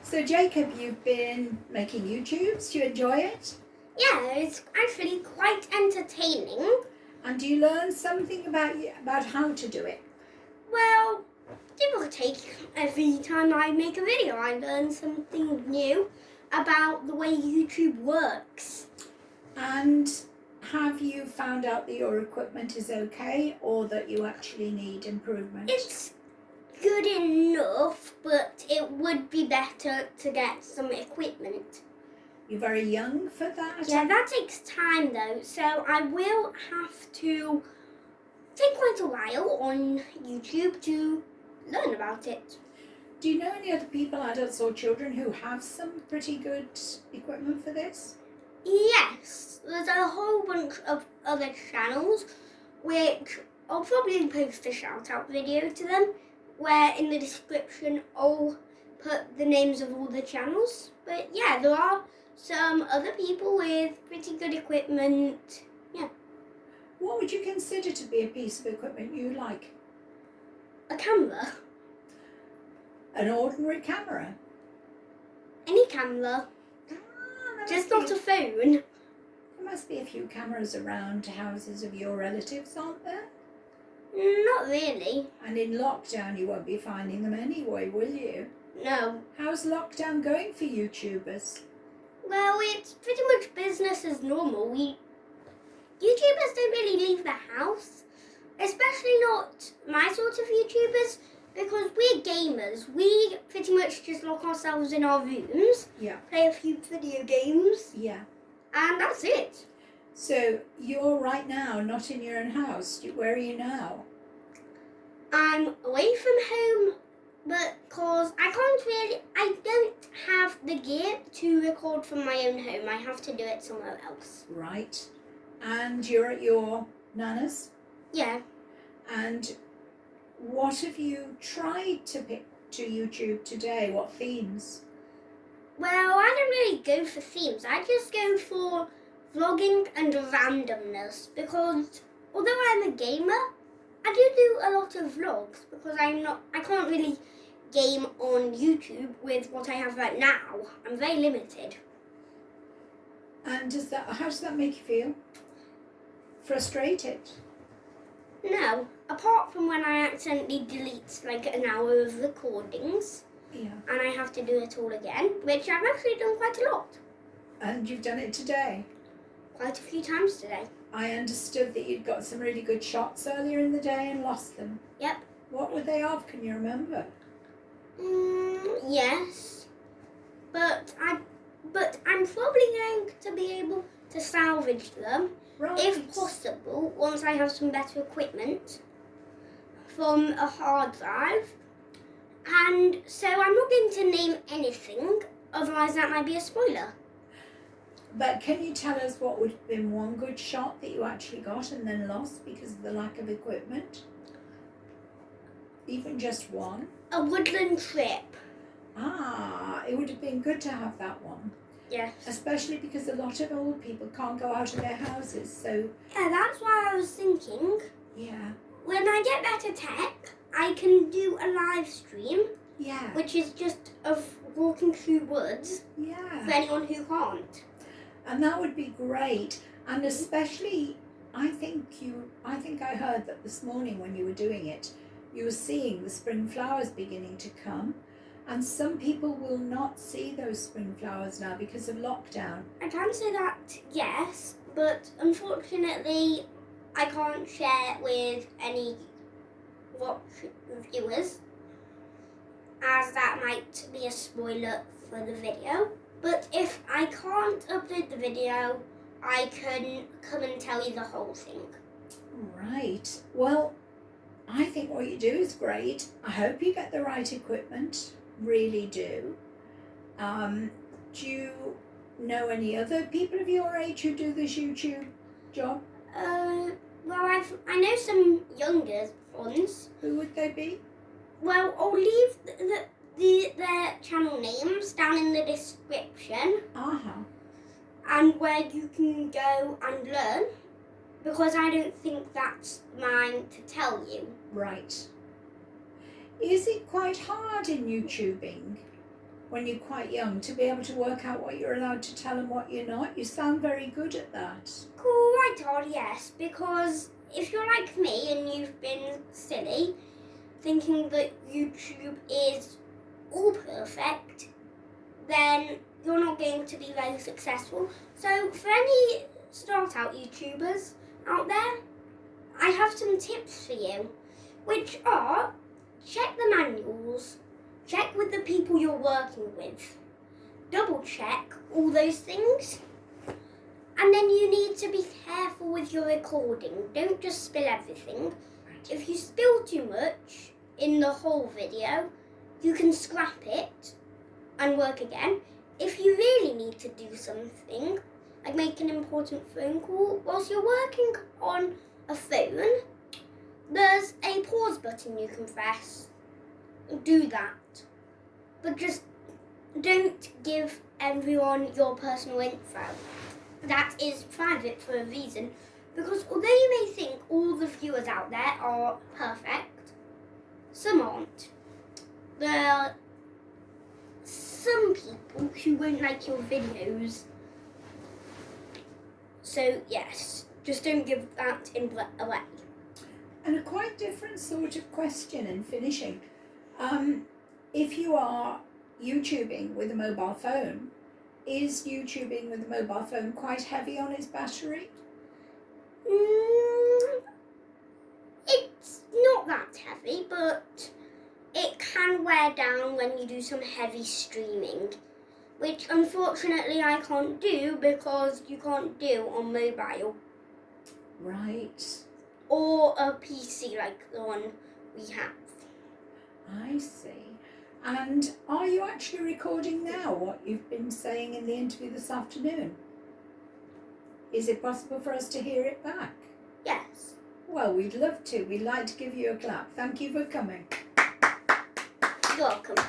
So Jacob, you've been making YouTubes. Do you enjoy it? Yeah, it's actually quite entertaining. And do you learn something about how to do it? Well, give or take, every time I make a video, I learn something new about the way YouTube works. And have you found out that your equipment is okay or that you actually need improvement? It's good enough, but it would be better to get some equipment. You're very young for that? Yeah, that takes time though, so I will have to take quite a while on YouTube to learn about it. Do you know any other people, adults or children, who have some pretty good equipment for this? Yes, there's a whole bunch of other channels which I'll probably post a shout out video to them, where in the description I'll put the names of all the channels. But yeah, there are some other people with pretty good equipment. Yeah. What would you consider to be a piece of equipment you like? A camera. An ordinary camera? Any camera. Just not a phone. There must be a few cameras around houses of your relatives, aren't there? Not really. And in lockdown you won't be finding them anyway, will you? No. How's lockdown going for YouTubers? Well, it's pretty much business as normal. YouTubers don't really leave the house, especially not my sort of YouTubers, because we're gamers. We pretty much just lock ourselves in our rooms, Yeah. play a few video games, Yeah. and that's it. So you're right now not in your own house. Where are you now? I'm away from home because I don't have the gear to record from my own home. I have to do it somewhere else. Right. And you're at your nana's? Yeah. And what have you tried to pick to YouTube today? What themes? Well, I don't really go for themes. I just go for vlogging and randomness, because although I'm a gamer, I do a lot of vlogs because I can't really game on YouTube with what I have right now. I'm very limited. And how does that make you feel? Frustrated? No, apart from when I accidentally delete like an hour of recordings. Yeah. And I have to do it all again, which I've actually done quite a lot. And you've done it today? Quite a few times today. I understood that you'd got some really good shots earlier in the day and lost them. Yep. What were they of? Can you remember? Yes. But I'm probably going to be able to salvage them, Right. if possible, once I have some better equipment from a hard drive. And so I'm not going to name anything, otherwise that might be a spoiler. But can you tell us what would have been one good shot that you actually got and then lost because of the lack of equipment? Even just one? A woodland trip. It would have been good to have that one. Yes. Especially because a lot of old people can't go out of their houses, so... Yeah, that's why I was thinking, Yeah. when I get better tech, I can do a live stream, Yeah. which is just of walking through woods for Yeah. anyone who can't. And that would be great. And especially, I think I heard that this morning when you were doing it, you were seeing the spring flowers beginning to come. And some people will not see those spring flowers now because of lockdown. I can say that, yes, but unfortunately I can't share with any viewers, as that might be a spoiler for the video. But if I can't upload the video, I can come and tell you the whole thing. Right. Well, I think what you do is great. I hope you get the right equipment. Really do. Do you know any other people of your age who do this YouTube job? Well, I know some younger ones. Who would they be? Well, I'll leave their channel names down in the description, and where you can go and learn, because I don't think that's mine to tell you. Right. Is it quite hard in YouTubing when you're quite young to be able to work out what you're allowed to tell and what you're not. You sound very good at that. Quite odd, yes, because if you're like me and you've been silly, thinking that YouTube is all perfect, then you're not going to be very successful. So for any start-out YouTubers out there, I have some tips for you, which are check the manuals, check with the people you're working with, double check all those things, and then you need to be careful with your recording. Don't just spill everything. If you spill too much in the whole video, you can scrap it and work again. If you really need to do something, like make an important phone call whilst you're working on a phone, there's a pause button you can press. Do that. But just don't give everyone your personal info. That is private for a reason, because although you may think all the viewers out there are perfect, some aren't. There are some people who won't like your videos. So yes, just don't give that away. And a quite different sort of question in finishing. If you are YouTubing with a mobile phone, is YouTubing with a mobile phone quite heavy on its battery? It's not that heavy, but it can wear down when you do some heavy streaming, which unfortunately I can't do because you can't do on mobile. Right. Or a PC like the one we have. I see. And are you actually recording now what you've been saying in the interview this afternoon? Is it possible for us to hear it back? Yes. Well, we'd love to. We'd like to give you a clap. Thank you for coming. You're welcome.